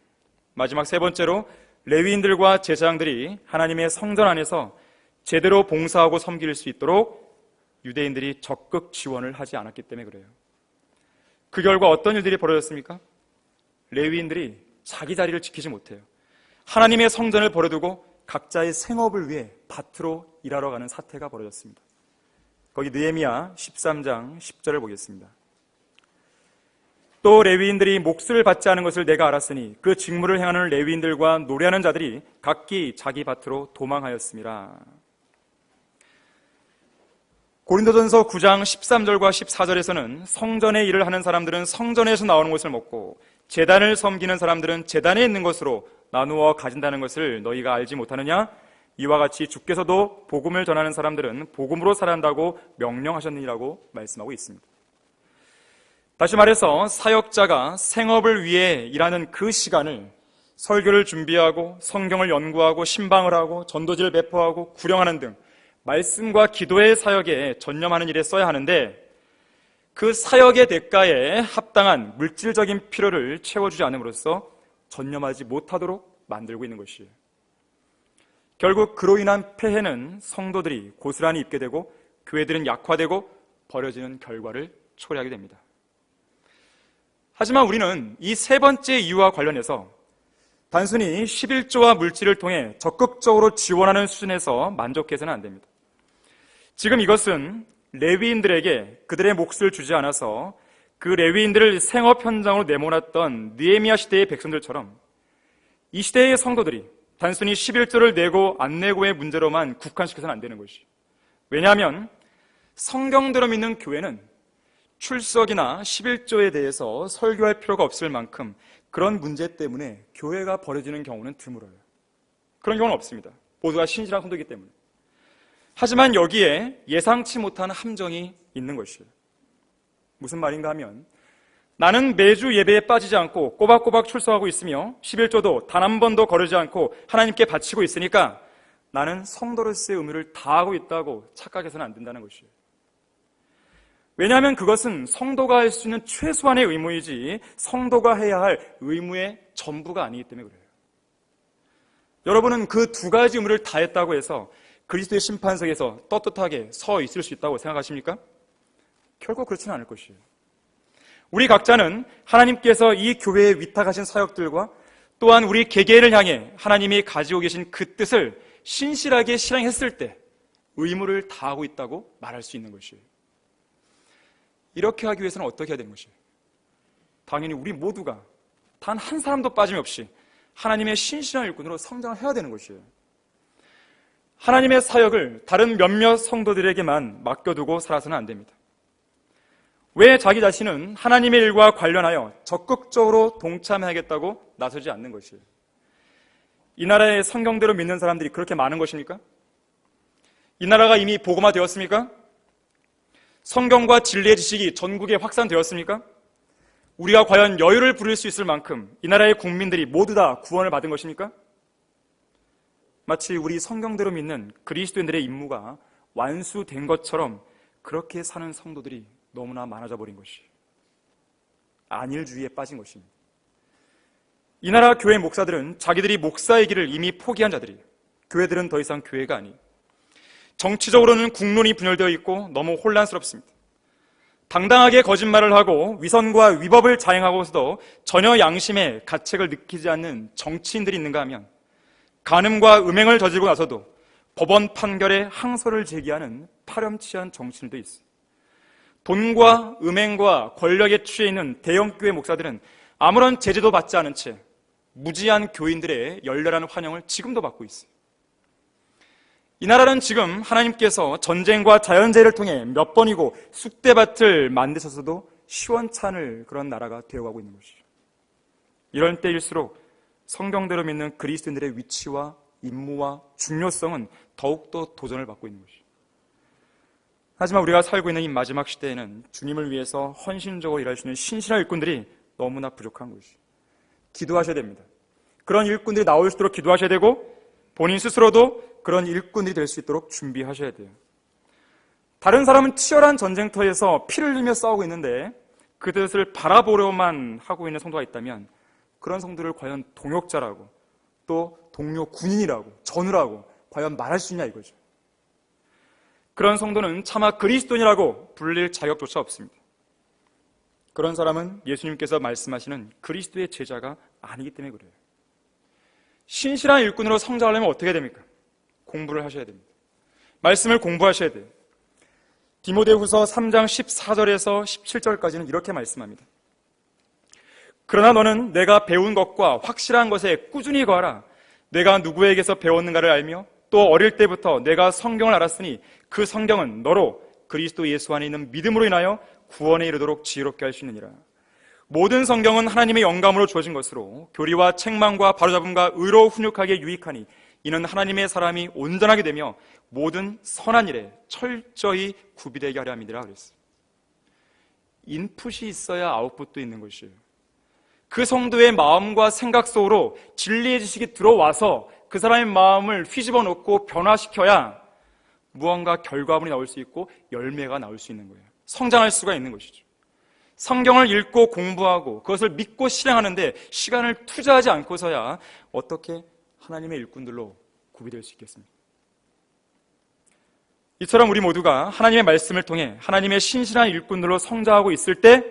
마지막 세 번째로 레위인들과 제사장들이 하나님의 성전 안에서 제대로 봉사하고 섬길 수 있도록 유대인들이 적극 지원을 하지 않았기 때문에 그래요. 그 결과 어떤 일들이 벌어졌습니까? 레위인들이 자기 자리를 지키지 못해요. 하나님의 성전을 버려두고 각자의 생업을 위해 밭으로 일하러 가는 사태가 벌어졌습니다. 거기 느헤미야 13장 10절을 보겠습니다. 또 레위인들이 몫을 받지 않은 것을 내가 알았으니 그 직무를 행하는 레위인들과 노래하는 자들이 각기 자기 밭으로 도망하였습니다. 고린도전서 9장 13절과 14절에서는 성전의 일을 하는 사람들은 성전에서 나오는 것을 먹고 제단을 섬기는 사람들은 제단에 있는 것으로 나누어 가진다는 것을 너희가 알지 못하느냐? 이와 같이 주께서도 복음을 전하는 사람들은 복음으로 살아야 한다고 명령하셨느니라고 말씀하고 있습니다. 다시 말해서 사역자가 생업을 위해 일하는 그 시간을 설교를 준비하고 성경을 연구하고 신방을 하고 전도지를 배포하고 구령하는 등 말씀과 기도의 사역에 전념하는 일에 써야 하는데 그 사역의 대가에 합당한 물질적인 필요를 채워주지 않음으로써 전념하지 못하도록 만들고 있는 것이에요. 결국 그로 인한 폐해는 성도들이 고스란히 입게 되고 교회들은 약화되고 버려지는 결과를 초래하게 됩니다. 하지만 우리는 이 세 번째 이유와 관련해서 단순히 11조와 물질을 통해 적극적으로 지원하는 수준에서 만족해서는 안 됩니다. 지금 이것은 레위인들에게 그들의 몫을 주지 않아서 그 레위인들을 생업 현장으로 내모았던 느헤미야 시대의 백성들처럼 이 시대의 성도들이 단순히 11조를 내고 안 내고의 문제로만 국한시켜서는 안 되는 것이. 왜냐하면 성경대로 믿는 교회는 출석이나 11조에 대해서 설교할 필요가 없을 만큼 그런 문제 때문에 교회가 벌어지는 경우는 드물어요. 그런 경우는 없습니다. 모두가 신실한 성도이기 때문에. 하지만 여기에 예상치 못한 함정이 있는 것이에요. 무슨 말인가 하면 나는 매주 예배에 빠지지 않고 꼬박꼬박 출석하고 있으며 11조도 단 한 번도 거르지 않고 하나님께 바치고 있으니까 나는 성도로서의 의무를 다하고 있다고 착각해서는 안 된다는 것이에요. 왜냐하면 그것은 성도가 할 수 있는 최소한의 의무이지 성도가 해야 할 의무의 전부가 아니기 때문에 그래요. 여러분은 그 두 가지 의무를 다했다고 해서 그리스도의 심판석에서 떳떳하게 서 있을 수 있다고 생각하십니까? 결코 그렇지는 않을 것이에요. 우리 각자는 하나님께서 이 교회에 위탁하신 사역들과 또한 우리 개개인을 향해 하나님이 가지고 계신 그 뜻을 신실하게 실행했을 때 의무를 다하고 있다고 말할 수 있는 것이에요. 이렇게 하기 위해서는 어떻게 해야 되는 것이에요? 당연히 우리 모두가 단 한 사람도 빠짐없이 하나님의 신실한 일꾼으로 성장을 해야 되는 것이에요. 하나님의 사역을 다른 몇몇 성도들에게만 맡겨두고 살아서는 안 됩니다. 왜 자기 자신은 하나님의 일과 관련하여 적극적으로 동참해야겠다고 나서지 않는 것이에요? 이 나라의 성경대로 믿는 사람들이 그렇게 많은 것입니까? 이 나라가 이미 복음화되었습니까? 성경과 진리의 지식이 전국에 확산되었습니까? 우리가 과연 여유를 부릴 수 있을 만큼 이 나라의 국민들이 모두 다 구원을 받은 것입니까? 마치 우리 성경대로 믿는 그리스도인들의 임무가 완수된 것처럼 그렇게 사는 성도들이 너무나 많아져 버린 것이 안일주의에 빠진 것입니다. 이 나라 교회 목사들은 자기들이 목사의 길을 이미 포기한 자들이에요. 교회들은 더 이상 교회가 아니에요. 정치적으로는 국론이 분열되어 있고 너무 혼란스럽습니다. 당당하게 거짓말을 하고 위선과 위법을 자행하고서도 전혀 양심의 가책을 느끼지 않는 정치인들이 있는가 하면 간음과 음행을 저지르고 나서도 법원 판결에 항소를 제기하는 파렴치한 정치인도 있어요. 돈과 음행과 권력에 취해 있는 대형교회 목사들은 아무런 제재도 받지 않은 채 무지한 교인들의 열렬한 환영을 지금도 받고 있어요. 이 나라는 지금 하나님께서 전쟁과 자연재해를 통해 몇 번이고 쑥대밭을 만드셔서도 시원찮을 그런 나라가 되어가고 있는 것이죠. 이런 때일수록 성경대로 믿는 그리스도인들의 위치와 임무와 중요성은 더욱더 도전을 받고 있는 것이죠. 하지만 우리가 살고 있는 이 마지막 시대에는 주님을 위해서 헌신적으로 일할 수 있는 신실한 일꾼들이 너무나 부족한 것이죠. 기도하셔야 됩니다. 그런 일꾼들이 나올 수 있도록 기도하셔야 되고 본인 스스로도 그런 일꾼들이 될 수 있도록 준비하셔야 돼요. 다른 사람은 치열한 전쟁터에서 피를 흘리며 싸우고 있는데 그것을 바라보려만 하고 있는 성도가 있다면 그런 성도를 과연 동역자라고 또 동료 군인이라고 전우라고 과연 말할 수 있냐 이거죠. 그런 성도는 차마 그리스도인이라고 불릴 자격조차 없습니다. 그런 사람은 예수님께서 말씀하시는 그리스도의 제자가 아니기 때문에 그래요. 신실한 일꾼으로 성장하려면 어떻게 됩니까? 공부를 하셔야 됩니다. 말씀을 공부하셔야 돼요. 디모데후서 3장 14절에서 17절까지는 이렇게 말씀합니다. 그러나 너는 내가 배운 것과 확실한 것에 꾸준히 거하라. 내가 누구에게서 배웠는가를 알며 또 어릴 때부터 내가 성경을 알았으니 그 성경은 너로 그리스도 예수 안에 있는 믿음으로 인하여 구원에 이르도록 지혜롭게 할 수 있느니라. 모든 성경은 하나님의 영감으로 주어진 것으로 교리와 책망과 바로잡음과 의로 훈육하기에 유익하니 이는 하나님의 사람이 온전하게 되며 모든 선한 일에 철저히 구비되게 하려 함이니라 그랬어요. 인풋이 있어야 아웃풋도 있는 것이에요. 그 성도의 마음과 생각 속으로 진리의 지식이 들어와서 그 사람의 마음을 휘집어 놓고 변화시켜야 무언가 결과물이 나올 수 있고 열매가 나올 수 있는 거예요. 성장할 수가 있는 것이죠. 성경을 읽고 공부하고 그것을 믿고 실행하는데 시간을 투자하지 않고서야 어떻게 하나님의 일꾼들로 구비될 수 있겠습니까? 이처럼 우리 모두가 하나님의 말씀을 통해 하나님의 신실한 일꾼들로 성장하고 있을 때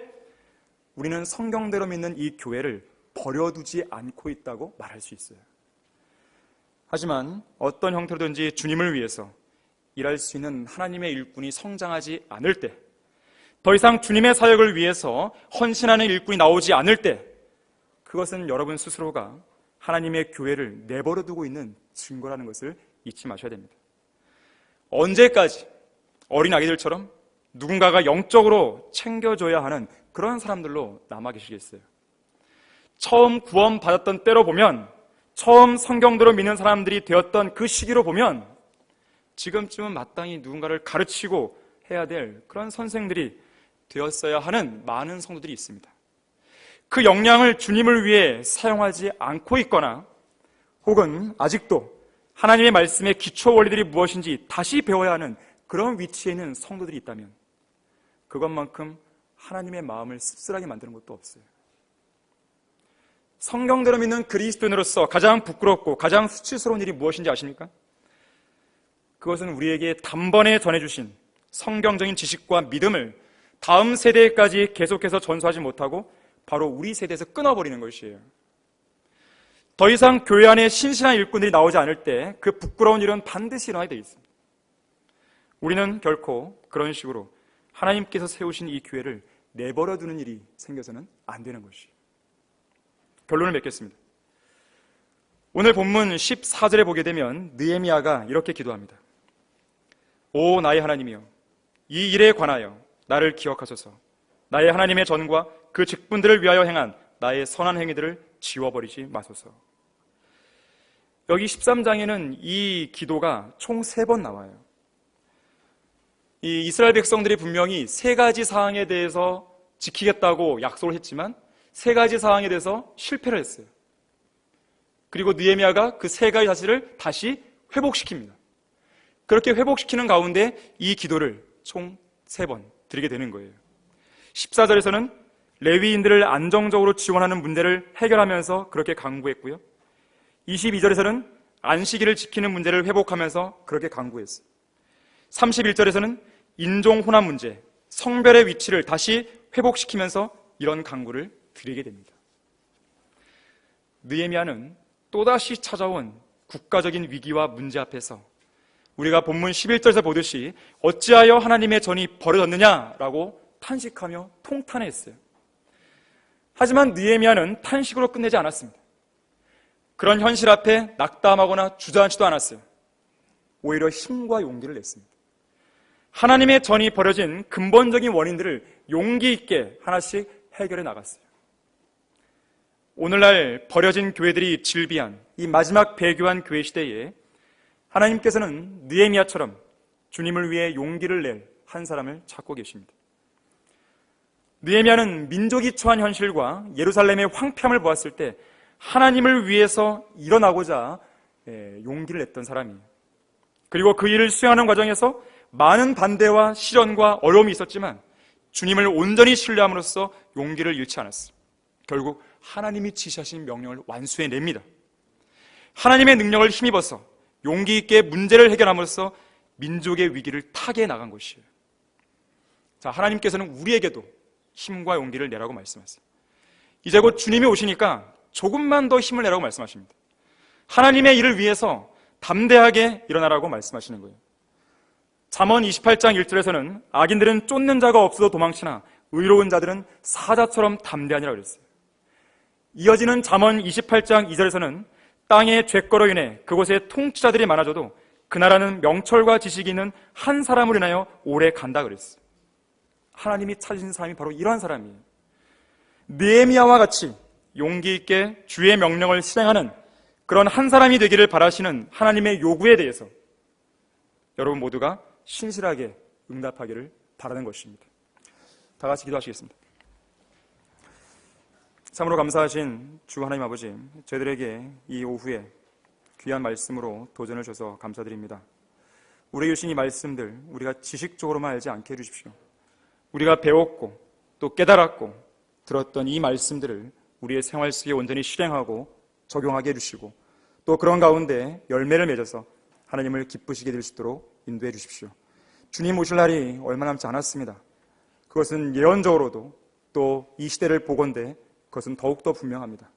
우리는 성경대로 믿는 이 교회를 버려두지 않고 있다고 말할 수 있어요. 하지만 어떤 형태로든지 주님을 위해서 일할 수 있는 하나님의 일꾼이 성장하지 않을 때, 더 이상 주님의 사역을 위해서 헌신하는 일꾼이 나오지 않을 때, 그것은 여러분 스스로가 하나님의 교회를 내버려두고 있는 증거라는 것을 잊지 마셔야 됩니다. 언제까지 어린 아기들처럼 누군가가 영적으로 챙겨줘야 하는 그런 사람들로 남아 계시겠어요? 처음 구원받았던 때로 보면, 처음 성경대로 믿는 사람들이 되었던 그 시기로 보면 지금쯤은 마땅히 누군가를 가르치고 해야 될 그런 선생들이 되었어야 하는 많은 성도들이 있습니다. 그 역량을 주님을 위해 사용하지 않고 있거나 혹은 아직도 하나님의 말씀의 기초 원리들이 무엇인지 다시 배워야 하는 그런 위치에 있는 성도들이 있다면 그것만큼 하나님의 마음을 씁쓸하게 만드는 것도 없어요. 성경대로 믿는 그리스도인으로서 가장 부끄럽고 가장 수치스러운 일이 무엇인지 아십니까? 그것은 우리에게 단번에 전해주신 성경적인 지식과 믿음을 다음 세대까지 계속해서 전수하지 못하고 바로 우리 세대에서 끊어버리는 것이에요. 더 이상 교회 안에 신실한 일꾼들이 나오지 않을 때 그 부끄러운 일은 반드시 일어나게 되어 있습니다. 우리는 결코 그런 식으로 하나님께서 세우신 이 교회를 내버려두는 일이 생겨서는 안 되는 것이에요. 결론을 맺겠습니다. 오늘 본문 14절에 보게 되면 느헤미야가 이렇게 기도합니다. 오 나의 하나님이여, 이 일에 관하여 나를 기억하소서. 나의 하나님의 전과 그 직분들을 위하여 행한 나의 선한 행위들을 지워버리지 마소서. 여기 13장에는 이 기도가 총 3번 나와요. 이 이스라엘 백성들이 분명히 3가지 사항에 대해서 지키겠다고 약속을 했지만 3가지 사항에 대해서 실패를 했어요. 그리고 느헤미야가 그 3가지 사실을 다시 회복시킵니다. 그렇게 회복시키는 가운데 이 기도를 총 3번 드리게 되는 거예요. 14절에서는 레위인들을 안정적으로 지원하는 문제를 해결하면서 그렇게 강구했고요. 22절에서는 안식일을 지키는 문제를 회복하면서 그렇게 강구했어요. 31절에서는 인종 혼합 문제, 성별의 위치를 다시 회복시키면서 이런 강구를 드리게 됩니다. 느헤미야는 또다시 찾아온 국가적인 위기와 문제 앞에서 우리가 본문 11절에서 보듯이 어찌하여 하나님의 전이 버려졌느냐라고 탄식하며 통탄했어요. 하지만 느헤미야는 탄식으로 끝내지 않았습니다. 그런 현실 앞에 낙담하거나 주저앉지도 않았어요. 오히려 힘과 용기를 냈습니다. 하나님의 전이 버려진 근본적인 원인들을 용기 있게 하나씩 해결해 나갔어요. 오늘날 버려진 교회들이 질비한 이 마지막 배교한 교회 시대에 하나님께서는 느헤미야처럼 주님을 위해 용기를 낼 한 사람을 찾고 계십니다. 느헤미야는 민족이 처한 현실과 예루살렘의 황폐함을 보았을 때 하나님을 위해서 일어나고자 용기를 냈던 사람이에요. 그리고 그 일을 수행하는 과정에서 많은 반대와 시련과 어려움이 있었지만 주님을 온전히 신뢰함으로써 용기를 잃지 않았어요. 결국 하나님이 지시하신 명령을 완수해냅니다. 하나님의 능력을 힘입어서 용기 있게 문제를 해결함으로써 민족의 위기를 타개해 나간 것이에요. 자, 하나님께서는 우리에게도 힘과 용기를 내라고 말씀하세요. 이제 곧 주님이 오시니까 조금만 더 힘을 내라고 말씀하십니다. 하나님의 일을 위해서 담대하게 일어나라고 말씀하시는 거예요. 잠언 28장 1절에서는 악인들은 쫓는 자가 없어도 도망치나 의로운 자들은 사자처럼 담대하니라 그랬어요. 이어지는 잠언 28장 2절에서는 땅의 죄거로 인해 그곳에 통치자들이 많아져도 그 나라는 명철과 지식이 있는 한 사람으로 인하여 오래 간다 그랬어요. 하나님이 찾으신 사람이 바로 이러한 사람이에요. 느헤미야와 같이 용기 있게 주의 명령을 실행하는 그런 한 사람이 되기를 바라시는 하나님의 요구에 대해서 여러분 모두가 신실하게 응답하기를 바라는 것입니다. 다 같이 기도하시겠습니다. 참으로 감사하신 주 하나님 아버지, 저희들에게 이 오후에 귀한 말씀으로 도전을 줘서 감사드립니다. 우리에게 주신 이 말씀들 우리가 지식적으로만 알지 않게 해주십시오. 우리가 배웠고 또 깨달았고 들었던 이 말씀들을 우리의 생활 속에 온전히 실행하고 적용하게 해주시고 또 그런 가운데 열매를 맺어서 하나님을 기쁘시게 될 수 있도록 인도해 주십시오. 주님 오실 날이 얼마 남지 않았습니다. 그것은 예언적으로도 또 이 시대를 보건대 그것은 더욱더 분명합니다.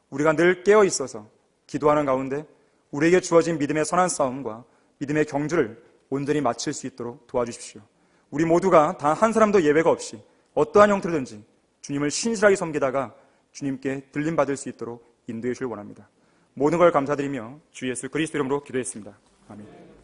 우리가 늘 깨어 있어서 기도하는 가운데 우리에게 주어진 믿음의 선한 싸움과 믿음의 경주를 온전히 마칠 수 있도록 도와주십시오. 우리 모두가 단 한 사람도 예외가 없이 어떠한 형태로든지 주님을 신실하게 섬기다가 주님께 들림받을 수 있도록 인도해 주시길 원합니다. 모든 걸 감사드리며 주 예수 그리스도 이름으로 기도했습니다. 아멘.